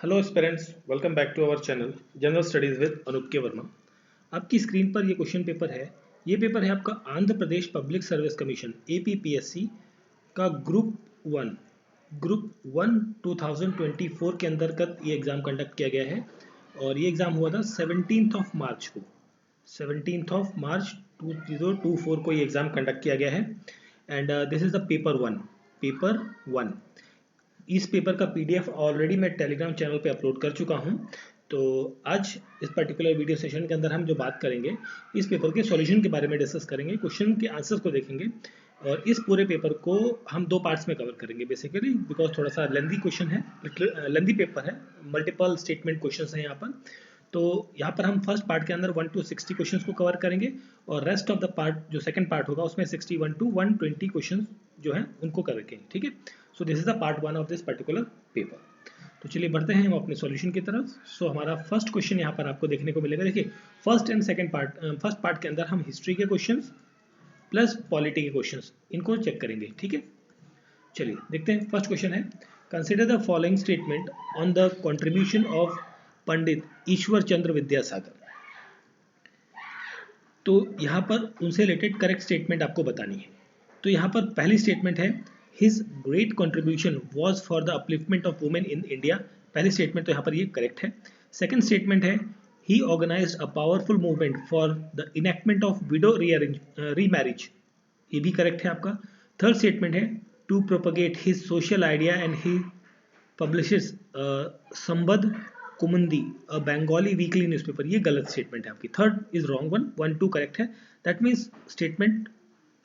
Hello aspirants, welcome back to our channel general studies with Anoop K Verma. आपकी screen पर ये question paper है। ये पेपर है आपका Andhra Pradesh public service commission APPSC का ग्रुप वन 2024 के अंतर्गत ये एग्ज़ाम कंडक्ट किया गया है और ये एग्ज़ाम हुआ था 17 मार्च को। 17 मार्च 2024 को ये एग्ज़ाम कंडक्ट किया गया है and this is the paper one. इस पेपर का PDF ऑलरेडी मैं टेलीग्राम चैनल पे अपलोड कर चुका हूं। तो आज इस पर्टिकुलर वीडियो सेशन के अंदर हम जो बात करेंगे इस पेपर के सॉल्यूशन के बारे में डिस्कस करेंगे, क्वेश्चन के आंसर्स को देखेंगे और इस पूरे पेपर को हम दो पार्ट्स में कवर करेंगे बेसिकली, बिकॉज थोड़ा सा लेंदी क्वेश्चन है, लेंदी पेपर है, मल्टीपल स्टेटमेंट क्वेश्चन हैं यहाँ पर। तो यहाँ पर हम फर्स्ट पार्ट के अंदर 1 to 60 क्वेश्चंस को कवर करेंगे और रेस्ट ऑफ द पार्ट जो सेकंड पार्ट होगा उसमें 61 to 120 क्वेश्चंस जो हैं उनको करेंगे। ठीक है, सो this is the part 1 of this particular paper. तो चलिए बढ़ते हैं हम अपने सॉल्यूशन की तरफ। सो हमारा फर्स्ट क्वेश्चन यहाँ पर आपको देखने को मिलेगा। देखिए first and second part, first part के अंदर हम हिस्ट्री के क्वेश्चंस प्लस पॉलिटी के क्वेश्चंस इनको चेक करेंगे। ठीक है, चलिए देखते हैं। फर्स्ट क्वेश्चन है, consider the following statement on the contribution of Pandit Ishwar Chandra Vidyasagar. तो यहाँ पर उनसे रिलेटेड करेक्ट स्टेटमेंट आपको बतानी है। तो यहाँ पर पहली स्टेटमेंट है, his great contribution was for the upliftment of women in India. पहली स्टेटमेंट तो यहाँ पर ये करेक्ट है। सेकंड स्टेटमेंट है, he organised a powerful movement for the enactment of widow remarriage. ये भी करेक्ट है आपका। थर्ड स्टेटमेंट है, to propagate his social idea and he publishes Sambad Kaumudi a Bengali weekly newspaper. ये गलत स्टेटमेंट है आपकी। Third is wrong one, 1 2 correct है। दैट मीन्स स्टेटमेंट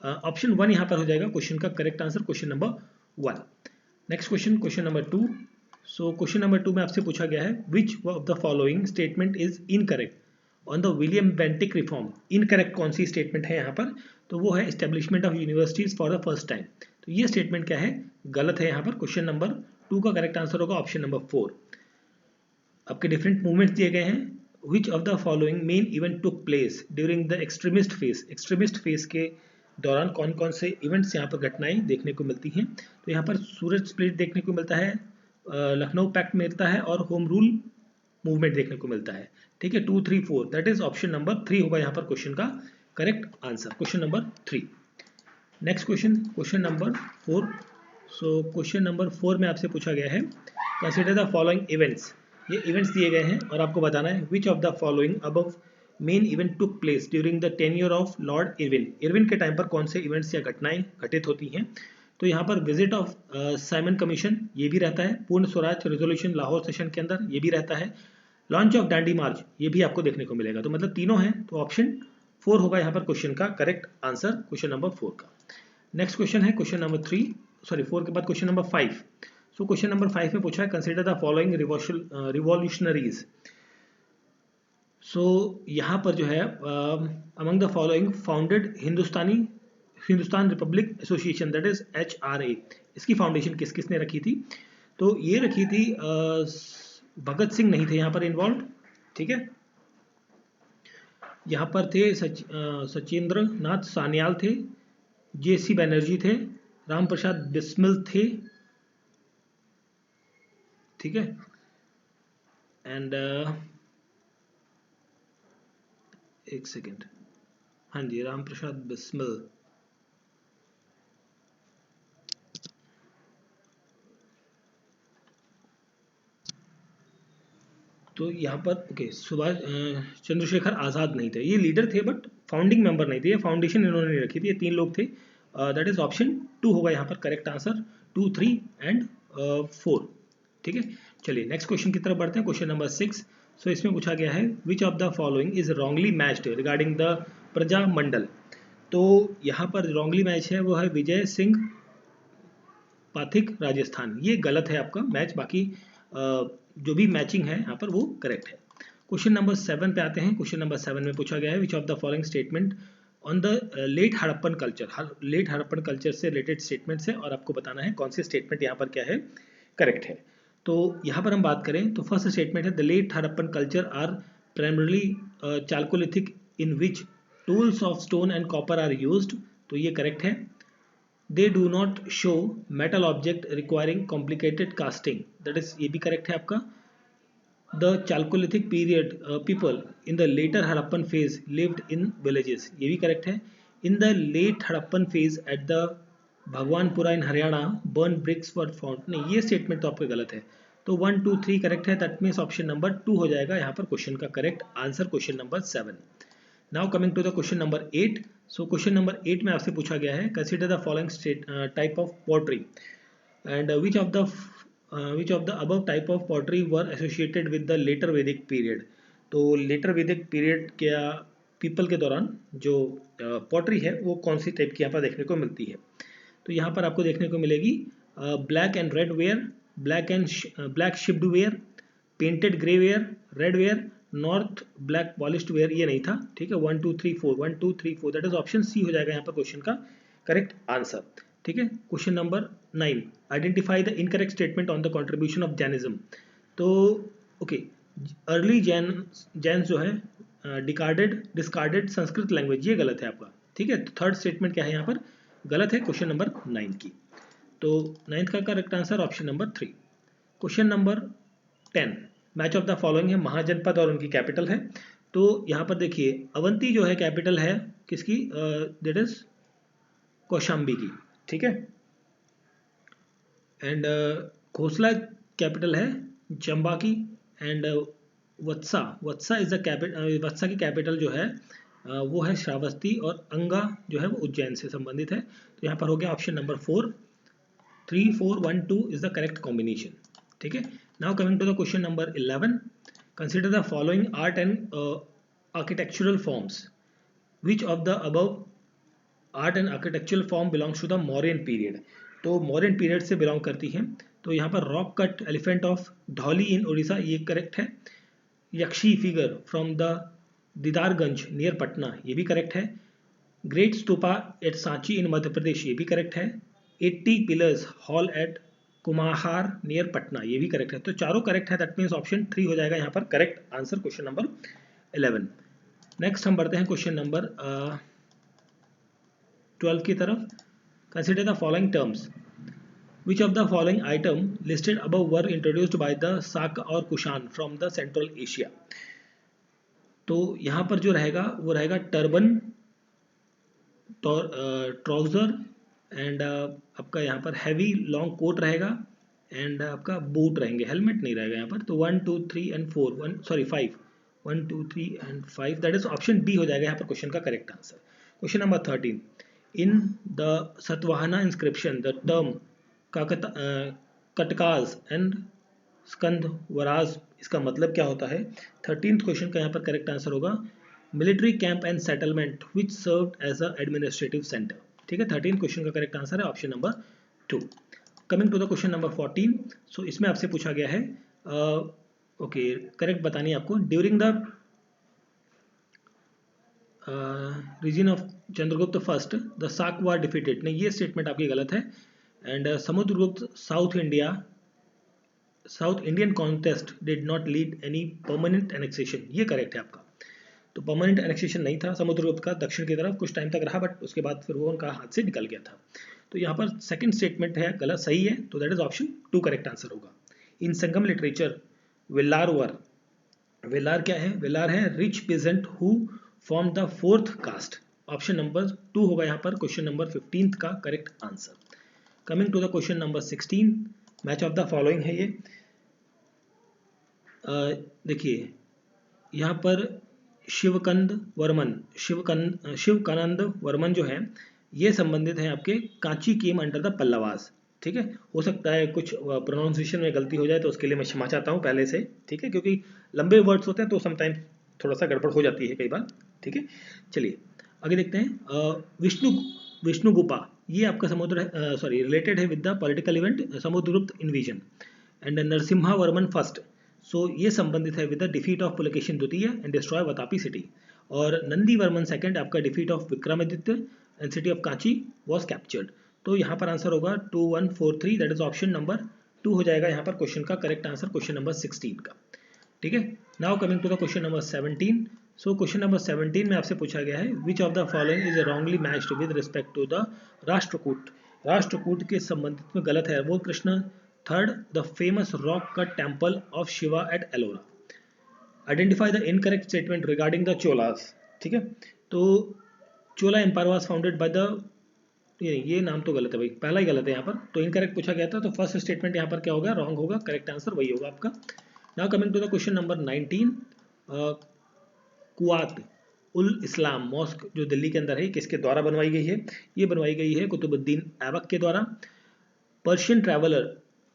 ऑप्शन 1 यहाँ पर हो जाएगा क्वेश्चन का correct answer, question number 1। Next question, question number 2। सो क्वेश्चन नंबर 2 में आपसे पूछा गया है, which of the following statement is incorrect on the William Bentinck reform. Incorrect कौन सी स्टेटमेंट है यहाँ पर? तो वो है establishment of universities for the first time. तो ये स्टेटमेंट क्या है? गलत है यहाँ पर। क्वेश्चन नंबर 2 का करेक्ट आंसर होगा ऑप्शन नंबर 4। आपके डिफरेंट मूवमेंट्स दिए गए हैं। विच of the following main event took place during the extremist phase. Extremist phase के दौरान कौन कौन से इवेंट्स यहाँ पर घटनाएं देखने को मिलती हैं? तो यहाँ पर सूरज स्प्लिट देखने को मिलता है, लखनऊ पैक्ट मिलता है और होम रूल मूवमेंट देखने को मिलता है। ठीक है, 2 3 4 दैट इज ऑप्शन नंबर 3 होगा यहाँ पर क्वेश्चन का correct answer, question number 3। Next question, question number 4। सो क्वेश्चन नंबर 4 में आपसे पूछा गया है, कंसिडर द फॉलोइंग इवेंट्स। ये इवेंट्स दिए गए हैं और आपको बताना है, which of the following above main event took place during the tenure of Lord Irwin. Irwin के टाइम पर कौन से इवेंट्स या घटनाएं घटित होती हैं? तो यहाँ पर विजिट ऑफ साइमन कमीशन ये भी रहता है, पूर्ण स्वराज रेजोल्यूशन लाहौर सेशन के अंदर ये भी रहता है, लॉन्च ऑफ डांडी मार्च ये भी आपको देखने को मिलेगा। तो मतलब तीनों हैं, तो ऑप्शन 4 होगा यहाँ पर क्वेश्चन का करेक्ट आंसर, क्वेश्चन नंबर 4 का। नेक्स्ट क्वेश्चन है क्वेश्चन नंबर 4 के बाद क्वेश्चन नंबर 5। सो क्वेश्चन नंबर 5 में पूछा है, कंसिडर द फॉलोइंग रिवॉल्यूशनरीज। सो यहाँ पर जो है, among the following founded Hindustan Republic association, that is HRA। इसकी फाउंडेशन किस किसने रखी थी? तो ये रखी थी, भगत सिंह नहीं थे यहाँ पर इन्वॉल्व। ठीक है, यहाँ पर थे सचिंद्र नाथ सान्याल थे, JC बैनर्जी थे, राम प्रसाद बिस्मिल थे। ठीक है, एंड एक सेकेंड, हाँ जी, राम प्रसाद बिस्मिल। तो यहाँ पर ओके, सुभाष चंद्रशेखर आज़ाद नहीं थे, ये लीडर थे बट फाउंडिंग मेंबर नहीं थे, ये फाउंडेशन इन्होंने नहीं रखी थी। ये 3 लोग थे, दैट इज ऑप्शन 2 होगा यहाँ पर करेक्ट आंसर, 2 3 एंड 4। ठीक है, चलिए नेक्स्ट क्वेश्चन की तरफ बढ़ते हैं, क्वेश्चन नंबर 6। सो इसमें पूछा गया है, which of the following is wrongly matched regarding the प्रजा मंडल। तो यहाँ पर रॉन्गली मैच है वो है विजय सिंह पाथिक राजस्थान। ये गलत है आपका मैच, बाकी जो भी मैचिंग है यहाँ पर वो करेक्ट है। क्वेश्चन नंबर 7 पे आते हैं। क्वेश्चन नंबर 7 में पूछा गया है, which of the following statement on the late Harappan culture. Late Harappan culture से रिलेटेड स्टेटमेंट्स है और आपको बताना है कौन से स्टेटमेंट यहाँ पर क्या है करेक्ट है। तो यहाँ पर हम बात करें तो फर्स्ट स्टेटमेंट है, the late Harappan culture are primarily chalcolithic in which tools of stone and copper are used. तो ये करेक्ट है। They do not show metal object requiring complicated casting, that is ये भी करेक्ट है आपका। The chalcolithic period people in the later Harappan phase lived in villages, ये भी correct है. In the late Harappan phase at the Bhagwanpura in Haryana burn BRICS for fount, नहीं ये statement तो आपका गलत है. तो 1 2 3 करेक्ट है. दैट मीन्स ऑप्शन नंबर 2 हो जाएगा यहाँ पर क्वेश्चन का correct answer, question number 7. Now coming to the question number 8. So question number 8 में आपसे पूछा गया है consider the following type of pottery and which of the above type of pottery were associated with the later Vedic period. तो later Vedic period क्या people के दौरान जो पॉटरी है वो कौन सी टाइप की यहाँ पर देखने को मिलती है. तो यहाँ पर आपको देखने को मिलेगी black and red ware, black slipped ware, painted grey ware, red ware, north black polished ware, ये नहीं था. ठीक है, 1 2 3 4 1 2 3 4 दैट इज ऑप्शन सी हो जाएगा यहाँ पर क्वेश्चन का करेक्ट आंसर. ठीक है, question number 9. Identify the incorrect statement on the contribution of Jainism. तो ओके, अर्ली जैन जो है डिस्कार्डेड संस्कृत लैंग्वेज, ये गलत है आपका. ठीक है, तो थर्ड स्टेटमेंट क्या है यहाँ पर गलत है क्वेश्चन नंबर 9 की. तो 9th का correct answer option number 3. Question number 10. Match of the following है महाजनपद और उनकी कैपिटल है. तो यहाँ पर देखिए अवंती जो है कैपिटल है किसकी, दैट इज कौशाम्बी की. ठीक है, एंड घोसला कैपिटल है चंबा की. एंड वत्सा इज द कैपिटल, वत्सा की कैपिटल जो है वो है श्रावस्ती, और अंगा जो है वो उज्जैन से संबंधित है. तो यहाँ पर हो गया option number 4. 3 4 1 2 is the correct combination. ठीक है, now coming to the question number 11. Consider the following art and architectural forms. Which of the above art and architectural form belongs to the Mauryan period. तो Mauryan period से belong करती है. तो यहाँ पर rock cut elephant of Dhauli in Orissa, ये correct है. Yakshi figure from the Didarganj near Patna, ये भी करेक्ट है. Great stupa at Sanchi in Madhya Pradesh, ये भी करेक्ट है. 80 pillars hall at Kumhrar near Patna, ये भी करेक्ट है. तो चारों करेक्ट है. दैट मीन्स ऑप्शन 3 हो जाएगा यहाँ पर correct answer question number 11. Next हम बढ़ते हैं क्वेश्चन नंबर 12 की तरफ. Consider the following terms. Which of the following item listed above were introduced by the साक और Kushan from the central Asia. तो यहाँ पर जो रहेगा वो रहेगा टर्बन, ट्राउजर, एंड आपका यहाँ पर हैवी लॉन्ग कोट रहेगा, एंड आपका बूट रहेंगे, हेलमेट नहीं रहेगा यहाँ पर. तो 1 2 3 and 4 5 1 2 3 and 5 that is option B हो जाएगा यहाँ पर क्वेश्चन का correct answer. Question number 13. In the Satvahana inscription, the term Katkas and Skandvaraz, इसका मतलब क्या होता है. 13th क्वेश्चन का यहाँ पर करेक्ट आंसर होगा military camp and settlement which served as a administrative centre. ठीक है, 13th क्वेश्चन का करेक्ट आंसर है option number 2. Coming to the question number 14. So इसमें आपसे पूछा गया है ओके करेक्ट बतानी है आपको. During the region of Chandragupta first the Saka were defeated, नहीं ये स्टेटमेंट आपकी गलत है. And Samudragupta south Indian contest did not lead any permanent annexation, ये करेक्ट है आपका. तो परमानेंट एनेक्सेशन नहीं था समुद्रगुप्त का दक्षिण की तरफ, कुछ टाइम तक रहा बट उसके बाद फिर वो उनका हाथ से निकल गया था. तो यहाँ पर सेकंड स्टेटमेंट है गलत, सही है. तो that is option 2 correct answer होगा. इन संगम लिटरेचर वेल्लार वर, वेल्लार क्या है, वेल्लार है rich peasant who form the 4th caste. Option number 2 होगा यहाँ पर क्वेश्चन नंबर 15 का correct answer. Coming to the question number 16. Match of the following है ये. देखिए यहाँ पर शिवकानंद वर्मन जो है ये संबंधित है आपके Kanchi came under the Pallavas. ठीक है, हो सकता है कुछ प्रोनाउंसिएशन में गलती हो जाए तो उसके लिए मैं क्षमा चाहता हूँ पहले से. ठीक है, क्योंकि लंबे वर्ड्स होते हैं तो समटाइम्स थोड़ा सा गड़बड़ हो जाती है कई बार. ठीक है, चलिए आगे देखते हैं. विष्णुगुप्ता ये आपका रिलेटेड है with the political event Samudragupta invasion. And Narasimha Varman first, so ये संबंधित है with the defeat of Pulakeshin द्वितीय एंड डिस्ट्रॉय वतापी सिटी. और नंदी वर्मन सेकंड आपका defeat of Vikramaditya and city of Kanchi was captured. तो यहाँ पर आंसर होगा 2 1 4 3 दैट इज ऑप्शन नंबर 2 हो जाएगा यहाँ पर क्वेश्चन का करेक्ट आंसर क्वेश्चन नंबर 16 का. ठीक है, now coming to the question number 17. So question number 17 में आपसे पूछा गया है which of the following is wrongly matched with respect to the Rashtrakuta. Rashtrakuta के संबंधित में गलत है. वो Krishna third the famous rock cut temple of Shiva at Ellora. Identify the incorrect statement regarding the Cholas, ठीक है। तो Chola empire was founded by the, ये नाम तो गलत है भाई, पहला ही गलत है यहाँ पर, तो इनकरेक्ट पूछा गया था, तो फर्स्ट स्टेटमेंट यहाँ पर क्या होगा, रॉन्ग होगा, करेक्ट आंसर वही होगा आपका। Now coming to the question number 19, Quwwat ul Islam mosque जो दिल्ली के अंदर है, किसके द्वारा बनवाई गई है, ये बनवाई गई है कुतुबुद्दीन ऐबक के द्वारा। Persian traveller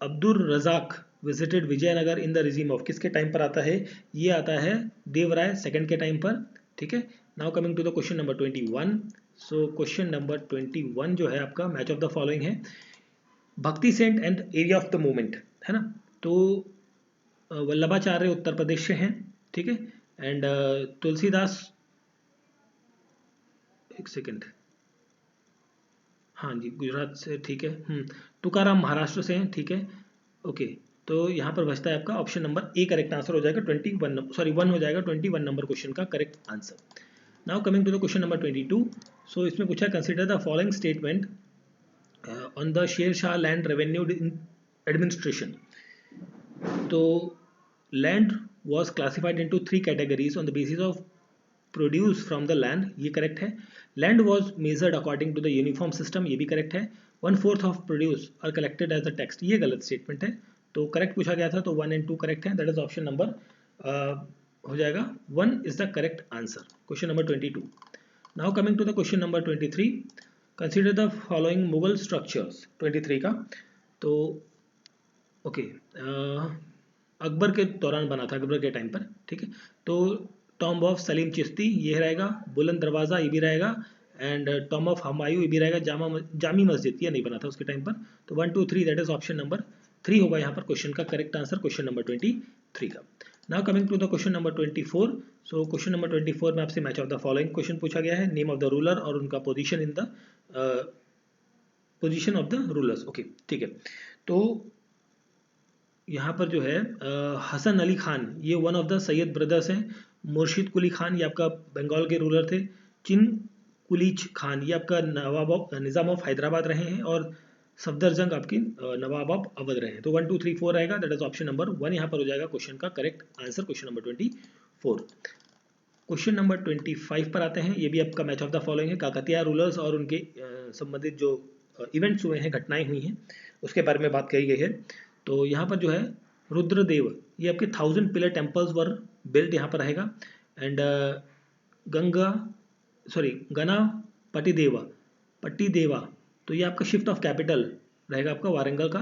Abdul Razzaq visited Vijayanagar in the regime of, किसके टाइम पर आता है, ये आता है देवराय सेकंड के टाइम पर, ठीक है। Now coming to the question number 21, so question number 21 जो है आपका मैच ऑफ द फॉलोइंग है, bhakti saint and area of the movement, है ना। तो वल्लभाचार्य उत्तर प्रदेश से हैं, ठीक है, एंड तुलसीदास, एक सेकेंड, हाँ जी गुजरात से, ठीक है। तुकाराम महाराष्ट्र से हैं, ठीक है, ओके। तो यहाँ पर बचता है आपका option number A, correct answer हो जाएगा 21, सॉरी 1 हो जाएगा 21 नंबर क्वेश्चन का correct answer. Now coming to the question number 22, so इसमें पूछा consider the following statement on the Sher Shah land revenue administration. तो land was classified into 3 categories on the basis of produce from the land, ये correct है। Land was measured according to the uniform system, ये भी correct है। 1/4 of produce are collected as the tax, ये गलत statement है, तो correct पूछा गया था, तो 1 and 2 करेक्ट है, दैट इज ऑप्शन नंबर हो जाएगा 1 is the correct answer, question number 22। Now coming to the question number 23, consider the following Mughal structures, 23 का, तो ओके अकबर के दौरान बना था, अकबर के टाइम पर, ठीक है। तो टॉम्ब ऑफ सलीम चिश्ती ये रहेगा, बुलंद दरवाज़ा ये भी रहेगा, एंड टॉम्ब ऑफ हमायूं ये भी रहेगा, जामी मस्जिद ये नहीं बना था उसके टाइम पर, तो 1 2 3 दैट इज ऑप्शन नंबर 3 होगा यहाँ पर क्वेश्चन का करेक्ट आंसर, क्वेश्चन नंबर 23 का। Now coming to the question number 24, so question number 24 में आपसे match of the following question पूछा गया है, नेम ऑफ द रूलर और उनका position in the position of the rulers, okay, ठीक है। तो यहाँ पर जो है हसन अली खान ये one of the Syed brothers हैं, मुर्शिद कुली खान ये आपका बंगाल के रूलर थे, चिन कुलीच खान ये आपका नवाब निज़ाम ऑफ हैदराबाद रहे हैं, और सफदरजंग आपके नवाब ऑफ अवध रहे हैं। तो 1 2 3 4 आएगा, दैट इज ऑप्शन नंबर 1 यहाँ पर हो जाएगा क्वेश्चन का correct answer, question number 24। Question number 25 पर आते हैं, ये भी आपका मैच ऑफ द फॉलोइंग है, काकतिया रूलर्स और उनके संबंधित जो इवेंट्स हुए हैं, घटनाएं हुई हैं, उसके बारे में बात कही गई है। तो यहाँ पर जो है रुद्रदेव ये आपके 1000 पिलर टेम्पल्स वर बिल्ट यहाँ पर रहेगा, एंड गना पट्टीदेवा तो ये आपका शिफ्ट ऑफ कैपिटल रहेगा आपका वारंगल का,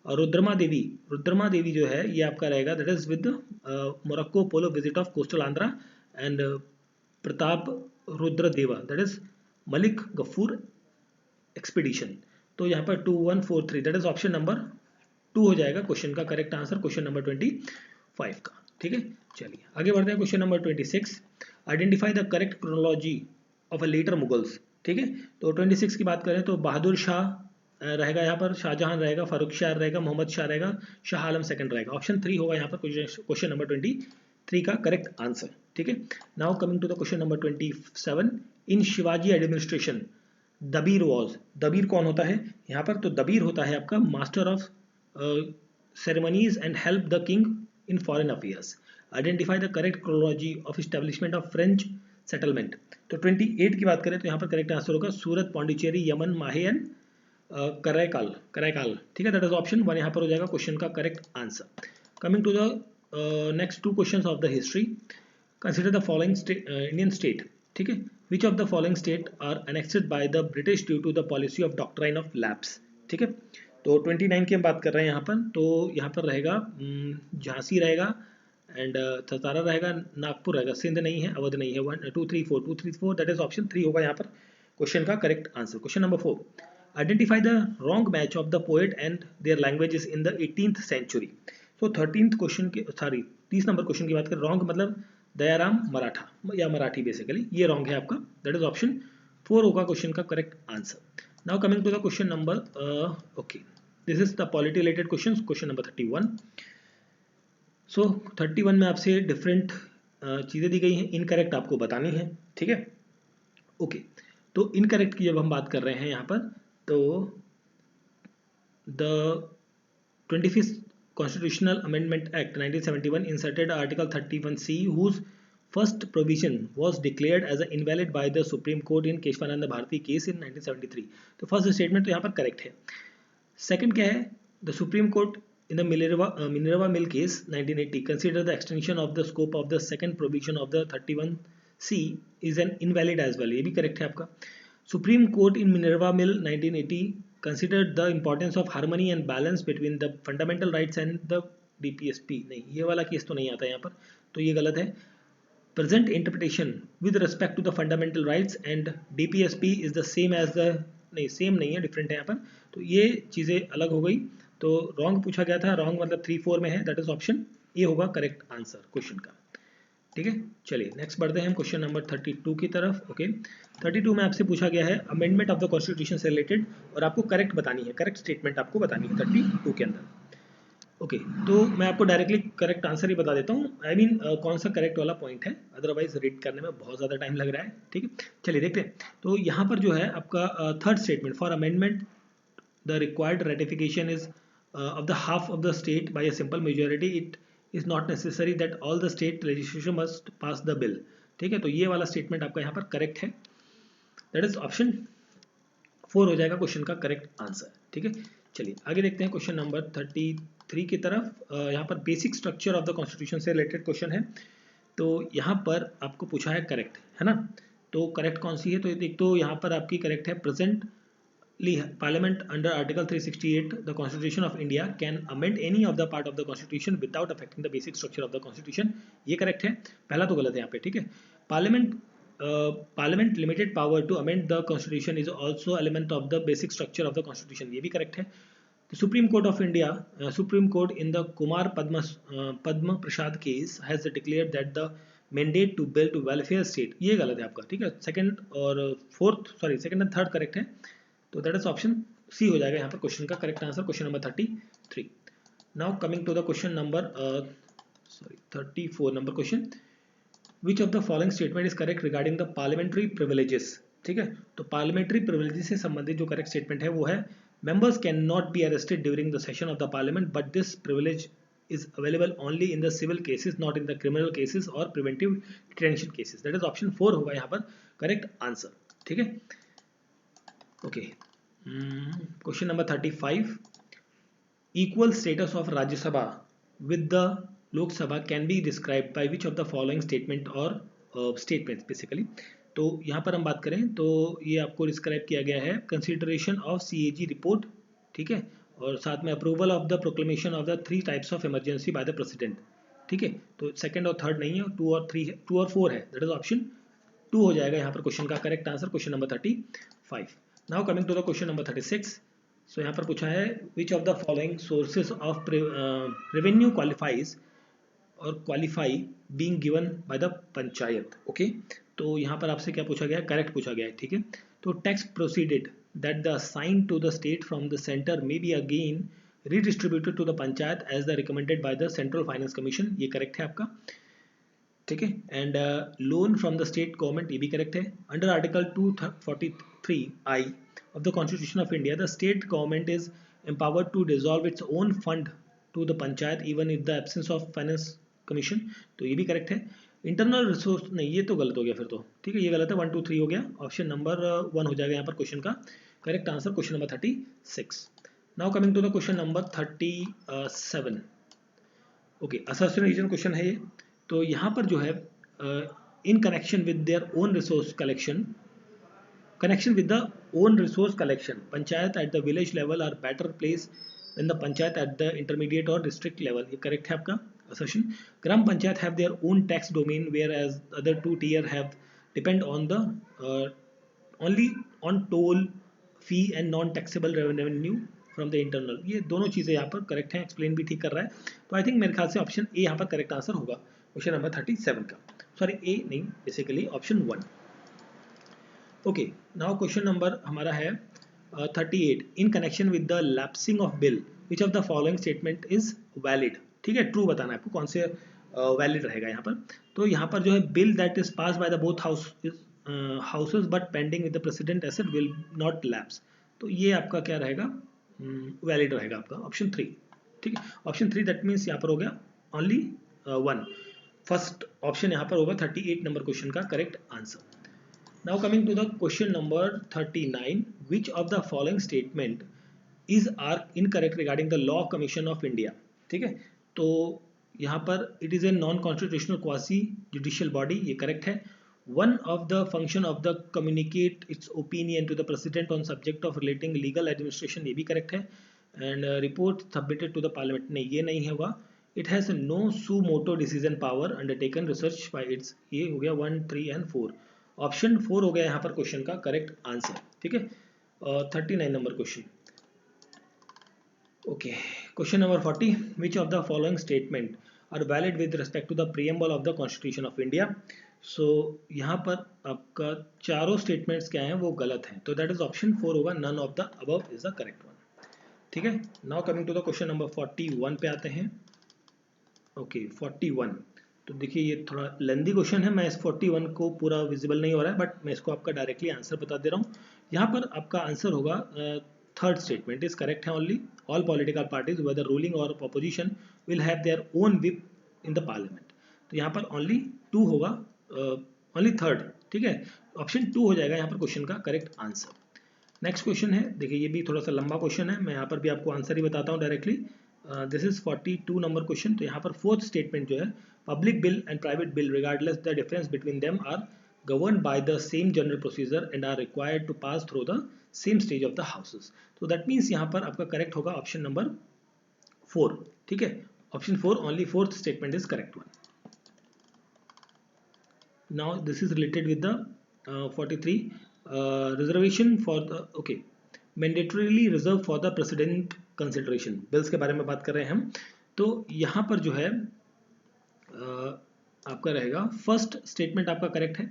और रुद्रमा देवी जो है ये आपका रहेगा that is with Marco Polo visit of coastal Andhra, and Pratap Rudradeva that is Malik Gafur expedition. तो यहाँ पर 2 1 4 3 दैट इज ऑप्शन नंबर 2 हो जाएगा क्वेश्चन का करेक्ट आंसर, क्वेश्चन नंबर 25 का, ठीक है। चलिए आगे बढ़ते हैं, question number 26, identify the correct chronology of a later Mughals, ठीक है। तो 26 की बात करें तो बहादुर शाह रहेगा यहाँ पर, शाहजहां रहेगा, फारूक शाह रहेगा, मोहम्मद शाह रहेगा, शाह आलम सेकंड रहेगा, ऑप्शन 3 होगा यहाँ पर क्वेश्चन नंबर 23 का करेक्ट आंसर, ठीक है। Now coming to the question number 27, in Shivaji administration Dabir was, Dabir कौन होता है यहाँ पर, तो दबीर होता है आपका master of ceremonies and help the king in foreign affairs. Identify the correct chronology of establishment of French settlement. तो 28 की बात करें तो यहाँ पर करेक्ट आंसर होगा सूरत, पौंडीचेरी, यमन, माहे एंड कराईकाल, ठीक है, दैट इज ऑप्शन 1 यहाँ पर हो जाएगा क्वेश्चन का correct answer. Coming to the next 2 questions of the history, consider the following Indian state, ठीक है, which of the following state are annexed by the British due to the policy of doctrine of lapse, ठीक है। तो 29 की हम बात कर रहे हैं यहाँ पर, तो यहाँ पर रहेगा झांसी रहेगा, एंड सतारा रहेगा, नागपुर रहेगा, सिंध नहीं है, अवध नहीं है, 1 2 3 4 दैट इज ऑप्शन 3 होगा यहाँ पर क्वेश्चन का correct answer. Question number 4, identify the wrong match of the poet and their languages in the 18th century. So 13th question की 30 नंबर क्वेश्चन की बात करें, रॉन्ग मतलब दयाराम मराठा या मराठी बेसिकली, ये रॉन्ग है आपका, दैट इज ऑप्शन 4 होगा क्वेश्चन का correct answer. Now coming to the question number okay, this is the polity related question, question number 31। So 31 में आपसे डिफरेंट चीज़ें दी गई हैं, इनकरेक्ट आपको बतानी है, ठीक है, ओके। तो इनकरेक्ट की जब हम बात कर रहे हैं यहाँ पर, तो the 25th Constitutional Amendment Act 1971 inserted Article 31C, whose first provision was declared as invalid by the Supreme Court in Keshavananda Bharati case in 1973. तो फर्स्ट स्टेटमेंट तो यहाँ पर करेक्ट है. सेकंड क्या है? The Supreme Court in the Minerva Mill case 1980 considered the extension of the scope of the second provision of the 31C is an invalid as well. ये भी correct है आपका. Supreme Court in Minerva Mill 1980 considered the importance of harmony and balance between the fundamental rights and the DPSP. नहीं, ये वाला case तो नहीं आता यहाँ पर, तो ये गलत है. Present interpretation with respect to the fundamental rights and DPSP is the same as the, नहीं सेम नहीं है, डिफरेंट है यहाँ पर, तो ये चीज़ें अलग हो गई. तो रॉन्ग पूछा गया था, रॉन्ग मतलब 3-4 में है, दैट इज ऑप्शन ए होगा करेक्ट आंसर क्वेश्चन का. ठीक है, चलिए नेक्स्ट बढ़ते हैं हम क्वेश्चन नंबर 32 की तरफ. ओके, 32 में आपसे पूछा गया है अमेंडमेंट ऑफ द कॉन्स्टिट्यूशन से रिलेटेड, और आपको करेक्ट बतानी है, करेक्ट स्टेटमेंट आपको बतानी है 32 के अंदर. ओके, तो मैं आपको डायरेक्टली करेक्ट आंसर ही बता देता हूँ, आई मीन कौन सा करेक्ट वाला पॉइंट है, अदरवाइज रीड करने में बहुत ज़्यादा टाइम लग रहा है. ठीक है, चलिए देखते हैं. तो यहाँ पर जो है आपका third statement, for amendment the required ratification is of the half of the state by a simple majority. It is not necessary that all the state legislation must pass the bill. ठीक है, तो ये वाला statement आपका यहाँ पर correct है, that is option 4 हो जाएगा क्वेश्चन का करेक्ट आंसर. ठीक है, चलिए आगे देखते हैं क्वेश्चन नंबर 33 की तरफ. यहाँ पर basic structure of the constitution से रिलेटेड क्वेश्चन है. तो यहाँ पर आपको पूछा है करेक्ट, है ना, तो करेक्ट कौन सी है? तो एक तो यहाँ पर आपकी करेक्ट है, present Parliament under Article 368 the Constitution of India can amend any of the part of the Constitution without affecting the basic structure of the Constitution. ये करेक्ट है, पहला तो गलत है यहाँ पे. ठीक है, Parliament limited power to amend the Constitution is also element of the basic structure of the Constitution. ये भी करेक्ट है. The Supreme Court of India, Supreme Court in the Kumar Padma Prasad case has declared that the mandate to build welfare state, ये गलत है आपका. ठीक है, second और fourth, sorry second and third correct है, तो दैट इज ऑप्शन सी हो जाएगा यहाँ पर क्वेश्चन का correct answer, question number 33. Now coming to the question number 34 number question, which of the following statement is correct regarding the parliamentary privileges. ठीक है, तो पार्लियामेंट्री प्रिविलेजेस से संबंधित जो करेक्ट स्टेटमेंट है वो है, members can not be arrested during the session of the parliament but this privilege is available only in the civil cases, not in the criminal cases or preventive detention cases. That is option 4 होगा यहाँ पर correct answer. ठीक है, okay, question number 35, equal status of Rajya Sabha with the Lok Sabha can be describe by which of the following statement और statements basically. तो यहाँ पर हम बात करें तो ये आपको डिस्क्राइब किया गया है, कंसिडरेशन ऑफ CAG रिपोर्ट. ठीक है, और साथ में approval of the proclamation of the 3 types of emergency by the president. ठीक है, तो सेकंड और थर्ड नहीं है, 2 और 3 है, 2 और 4 है, दैट इज ऑप्शन 2 हो जाएगा यहाँ पर क्वेश्चन का correct answer, question number 35. Now coming to the question number 36. So यहाँ पर पूछा है which of the following sources of revenue qualifies और qualify being given by the panchayat. Okay, तो यहाँ पर आपसे क्या पूछा गया है? करेक्ट पूछा गया है. ठीक है, तो tax proceeded that the assigned to the state from the center may be again redistributed to the panchayat as the recommended by the Central Finance Commission. ये करेक्ट है आपका. ठीक है, and loan from the state government, ये भी correct है. Under article 243I of the Constitution of India, the state government is empowered to dissolve its own fund to the panchayat even in the absence of finance commission. तो ये भी correct है. Internal resource नहीं, ये तो गलत हो गया फिर तो. ठीक है, ये गलत है, 1 2 3 हो गया, ऑप्शन नंबर 1 हो जाएगा यहाँ पर क्वेश्चन का correct answer, question number 36. Now coming to the question number 37. Okay, assertion reason question है ये. तो यहाँ पर जो है in connection with their own resource collection, connection with the own resource collection, panchayat at the village level are better placed than the panchayat at the intermediate or district level. ये correct है आपका assertion. gram panchayat have their own tax domain whereas other 2 tier have depend on the only on toll fee and non taxable revenue from the internal. ये दोनों चीजें यहाँ पर correct हैं, explain भी ठीक कर रहा है. तो आई थिंक मेरे ख्याल से ऑप्शन ए यहाँ पर करेक्ट आंसर होगा क्वेश्चन नंबर 37 का. सॉरी ए नहीं, basically option 1. Okay, now question number हमारा है 38. इन connection with the lapsing of bill which of the following statement is valid. ठीक है, ट्रू बताना है आपको, कौन से वैलिड रहेगा यहाँ पर. तो यहाँ पर जो है bill that is pass by the both houses but pending with the president asset will not lapse. तो ये आपका क्या रहेगा? वैलिड रहेगा आपका ऑप्शन 3. ठीक है। ऑप्शन 3 दैट मीन्स यहाँ पर हो गया ओनली 1। फर्स्ट ऑप्शन यहाँ पर होगा 38 नंबर क्वेश्चन का correct answer. Now coming to the question number 39, which of the following statement are incorrect regarding the Law Commission of India? ठीक है, तो यहाँ पर it is a non-constitutional quasi-judicial body, ये correct है। One of the function of the communicate its opinion to the president on subject of relating legal administration, ये भी correct है। And report submitted to the parliament, नहीं ये नहीं होगा। It has no suo moto decision power undertaken research by its, ये हो गया 1, 3 and 4। ऑप्शन 4 हो गया यहाँ पर क्वेश्चन का करेक्ट आंसर। ठीक है, 39 नंबर question. Okay, question number 40, which of the following statement are valid with respect to the preamble of the constitution of India. So यहाँ पर आपका चारों स्टेटमेंट्स क्या हैं वो गलत हैं, तो दैट इज ऑप्शन 4 होगा, none of the above is the correct one. ठीक है, now coming to the question number 41 पे आते हैं। ओके 41, तो देखिए ये थोड़ा लेंदी क्वेश्चन है, मैं इस 41 को पूरा विजिबल नहीं हो रहा है बट मैं इसको आपका डायरेक्टली आंसर बता दे रहा हूँ। यहाँ पर आपका आंसर होगा थर्ड स्टेटमेंट इज करेक्ट है। Only all political parties whether ruling और opposition will have their own whip in the parliament. तो यहाँ पर ओनली 2 होगा, ओनली थर्ड। ठीक है, ऑप्शन 2 हो जाएगा यहाँ पर क्वेश्चन का करेक्ट आंसर। नेक्स्ट क्वेश्चन है, देखिए ये भी थोड़ा सा लंबा क्वेश्चन है, मैं यहाँ पर भी आपको आंसर ही बताता हूँ directly. This is 42 number question. तो यहाँ पर फोर्थ स्टेटमेंट जो है, public bill and private bill regardless the difference between them are governed by the same general procedure and are required to pass through the same stage of the houses। तो that means यहाँ पर आपका correct होगा option number 4। ठीक है, option 4 only fourth statement is correct one. now this is related with the 43 reservation for the okay mandatorily reserved for the president consideration, bills के बारे में बात कर रहे हैं हम। तो यहाँ पर जो है आपका रहेगा फर्स्ट स्टेटमेंट आपका करेक्ट है,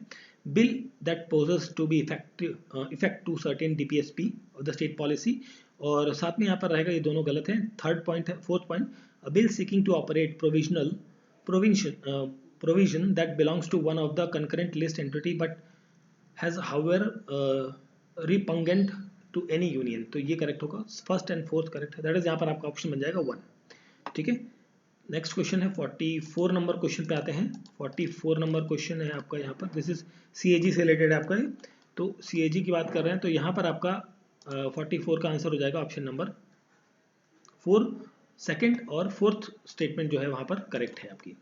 bill that poses to be effect to certain DPSP of the state policy, और साथ में यहाँ पर रहेगा ये दोनों गलत हैं। थर्ड पॉइंट है, fourth point, a bill seeking to operate provisional provision that belongs to one of the concurrent list entity but has however repugnant to any union। तो ये करेक्ट होगा, फर्स्ट एंड फोर्थ करेक्ट है, that is यहाँ पर आपका option बन जाएगा 1। ठीक है, नेक्स्ट क्वेश्चन है 44 नंबर क्वेश्चन पे आते हैं। 44 नंबर क्वेश्चन है आपका यहाँ पर, दिस इज सीएजी से रिलेटेड है आपका है, तो सीएजी की बात कर रहे हैं। तो यहाँ पर आपका 44 का आंसर हो जाएगा ऑप्शन नंबर 4, सेकंड और फोर्थ स्टेटमेंट जो है वहाँ पर करेक्ट है आपकी।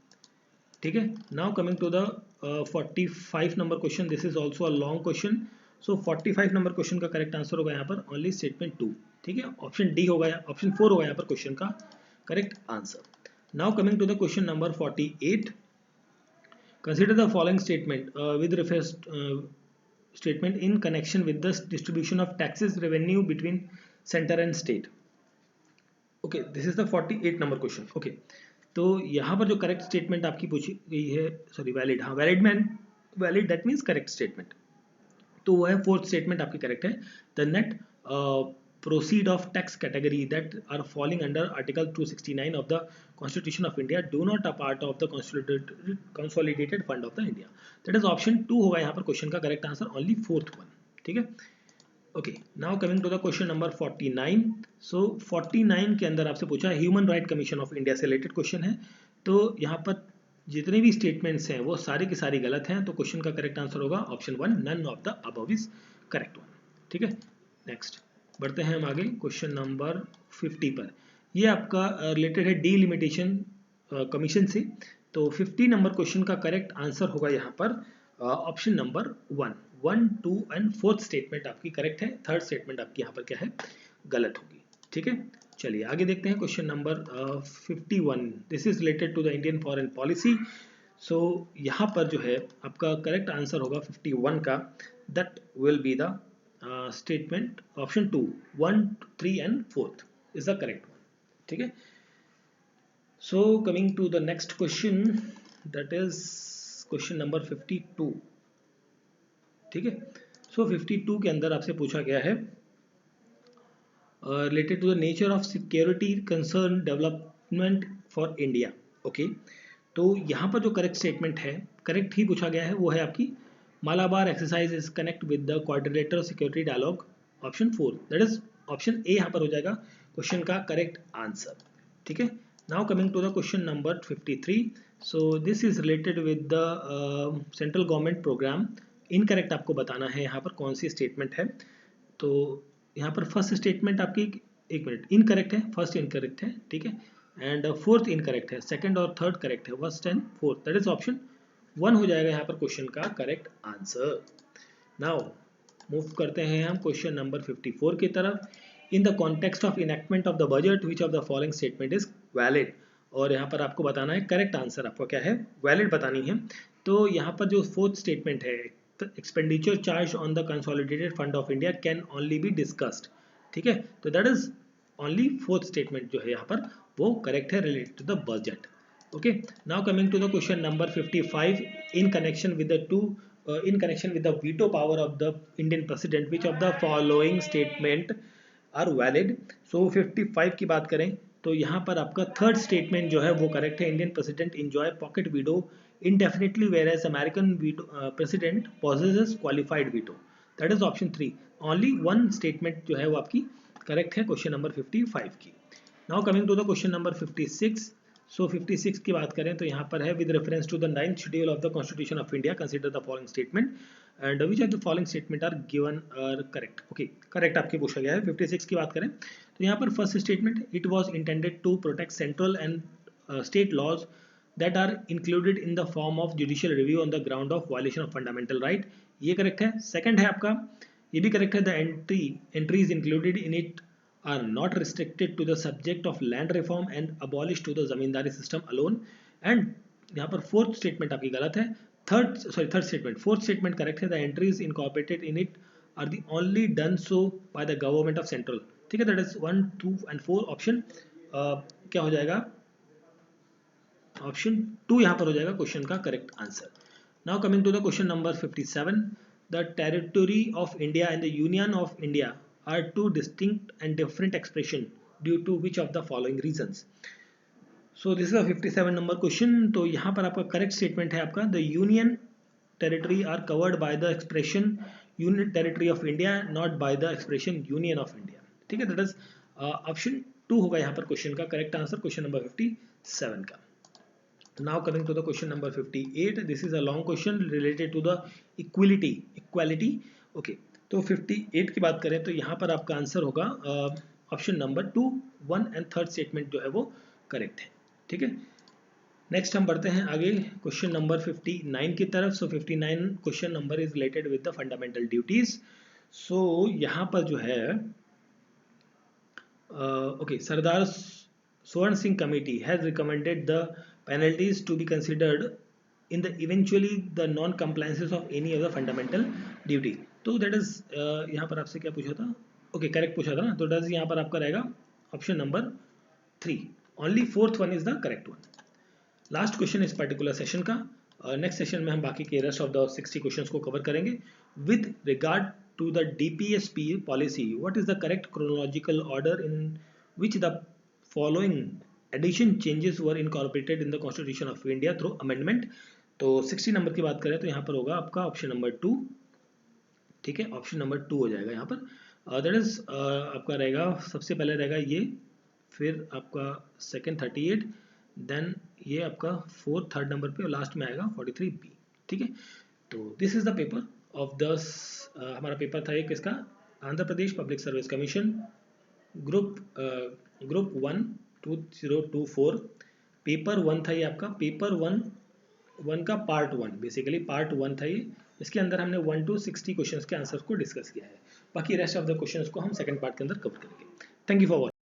ठीक है, now coming to the 45 number question, this is also a long question. So 45 number question का करेक्ट आंसर होगा यहाँ पर ओनली स्टेटमेंट 2। ठीक है, ऑप्शन डी होगा, ऑप्शन 4 होगा यहाँ पर क्वेश्चन का correct answer. Now coming to the question number 48, consider the following statement statement in connection with the distribution of taxes revenue between center and state। Okay, this is the 48 number question। Okay, तो यहाँ पर जो correct statement आपकी पूछी गई है, sorry valid, हाँ valid that means correct statement, तो वो है फोर्थ स्टेटमेंट आपकी करेक्ट है। The net proceed of tax category that are falling under article 269 of the constitution of India do not a part of the consolidated fund of the India। that is option 2 होगा यहाँ पर question का correct answer, only fourth one. ठीक है, okay, now coming to the question number 49। So 49 के अंदर आपसे पूछा human right commission of India से रिलेटेड क्वेश्चन है। तो यहाँ पर जितने भी स्टेटमेंट्स हैं वो सारी की सारी गलत हैं, तो क्वेश्चन का करेक्ट आंसर होगा option 1, none of the above is correct one. ठीक है, नेक्स्ट बढ़ते हैं हम आगे क्वेश्चन नंबर 50 पर। ये आपका रिलेटेड है डीलिमिटेशन कमीशन से। तो 50 नंबर क्वेश्चन का करेक्ट आंसर होगा यहाँ पर option number 1, 2 and fourth statement आपकी करेक्ट है, थर्ड स्टेटमेंट आपकी यहाँ पर क्या है, गलत होगी। ठीक है, चलिए आगे देखते हैं question number 51। This is related to the Indian foreign policy. So यहाँ पर जो है आपका करेक्ट आंसर होगा 51 का, that will be the statement option 2, 1, 3 and 4th is the correct one। ठीक है, so coming to the next question, that is question number 52। ठीक है, so 52 के अंदर आपसे पूछा गया है related to the nature of security concern development for India। Okay, तो यहाँ पर जो करेक्ट स्टेटमेंट है, करेक्ट ही पूछा गया है, वो है आपकी Malabar exercise is connect with the quadrilateral security dialogue, option 4, that is option A यहाँ पर हो जाएगा क्वेश्चन का करेक्ट आंसर। ठीक है। Now coming to the question number 53, so this is related with the central government program. Incorrect आपको बताना है यहाँ पर कौन सी स्टेटमेंट है। तो यहाँ पर फर्स्ट स्टेटमेंट आपकी, एक मिनट, इनकरेक्ट है, फर्स्ट इनकरेक्ट है, ठीक है, एंड फोर्थ इनकरेक्ट है, सेकंड और थर्ड करेक्ट है, first and fourth, that is option 1 हो जाएगा यहाँ पर क्वेश्चन का करेक्ट आंसर। नाउ मूव करते हैं हम क्वेश्चन नंबर 54 की तरफ। In the context of enactment of the budget which of the following statement is valid, और यहाँ पर आपको बताना है करेक्ट आंसर, आपको क्या है, वैलिड बतानी है। तो यहाँ पर जो फोर्थ स्टेटमेंट है, expenditure charge on the consolidated fund of India can only be discussed, ठीक है, तो that is only fourth statement जो है यहाँ पर वो करेक्ट है related to the budget. Okay, now coming to the question number 55, in connection with the in connection with the veto power of the Indian president, which of the following statement are valid? So 55 की बात करें तो यहाँ पर आपका third statement जो है वो करेक्ट है। Indian president enjoy pocket veto indefinitely whereas American president possesses qualified veto, that is option 3। only one statement जो है वो आपकी करेक्ट है क्वेश्चन नंबर 55 की। now coming to the question number 56, सो 56 की बात करें तो यहाँ पर है with reference to the 9th schedule of the constitution of India consider the following statement and which of the following statement are given are correct. Okay, correct आपकी पूछा गया है। 56 की बात करें तो यहाँ पर first statement, it was intended to protect central and state laws that are included in the form of judicial review on the ground of violation of fundamental right, ये करेक्ट है। सेकंड है आपका, ये भी करेक्ट है, the entries included in it are not restricted to the subject of land reform and abolished to the zamindari system alone, and यहाँ पर fourth statement आपकी गलत है। Third statement, fourth statement correct है, the entries incorporated in it are the only done so by the government of central, ठीक है, that is 1, 2 and 4 option क्या हो जाएगा, ऑप्शन 2 यहाँ पर हो जाएगा क्वेश्चन का correct answer. Now coming to the question number 57, the territory of India and the union of India are two distinct and different expression due to which of the following reasons? So this is a 57 number question। तो यहाँ पर आपका correct statement है आपका, the union territory are covered by the expression union territory of India not by the expression union of India, ठीक है, that is option 2 होगा यहाँ पर क्वेश्चन का करेक्ट आंसर क्वेश्चन नंबर 57 का। Now coming to the question number 58, this is a long question related to the equality। okay, तो 58 की बात करें तो यहाँ पर आपका आंसर होगा option number 2, 1 and third statement जो है वो करेक्ट है, ठीक है। नेक्स्ट हम बढ़ते हैं आगे क्वेश्चन नंबर 59 की तरफ। So 59 question number is related with the fundamental duties. So यहाँ पर जो है okay, Sardar Swaran Singh committee has recommended the penalties to be considered in the eventually the non compliances of any of the fundamental duty, तो that is यहाँ पर आपसे क्या पूछा था, ओके करेक्ट पूछा था ना, तो डज यहाँ पर आपका रहेगा option number 3, only fourth one is the correct one. Last question इस पर्टिकुलर सेशन का। नेक्स्ट सेशन में हम बाकी के रेस्ट ऑफ द 60 क्वेश्चंस को कवर करेंगे। With regard to the DPSP policy, what is the correct chronological order in which the following addition changes were incorporated in the constitution of India through amendment. तो 60 number की बात करें तो यहाँ पर होगा आपका ऑप्शन नंबर 2, ठीक है, ऑप्शन नंबर 2 हो जाएगा यहाँ पर, दैट इज आपका रहेगा, सबसे पहले रहेगा ये, फिर आपका सेकंड 38, देन ये आपका फोर्थ थर्ड नंबर पे और लास्ट में आएगा 43B, ठीक है। तो this is the paper of the हमारा पेपर था एक इसका, Andhra Pradesh public service commission group 1 2024, paper 1 था ये आपका, पेपर 1 का पार्ट 1, बेसिकली पार्ट 1 था ये, इसके अंदर हमने 1 to 60 क्वेश्चंस के आंसर्स को डिस्कस किया है। बाकी रेस्ट ऑफ द क्वेश्चंस को हम सेकंड पार्ट के अंदर कवर करेंगे। Thank you for watching.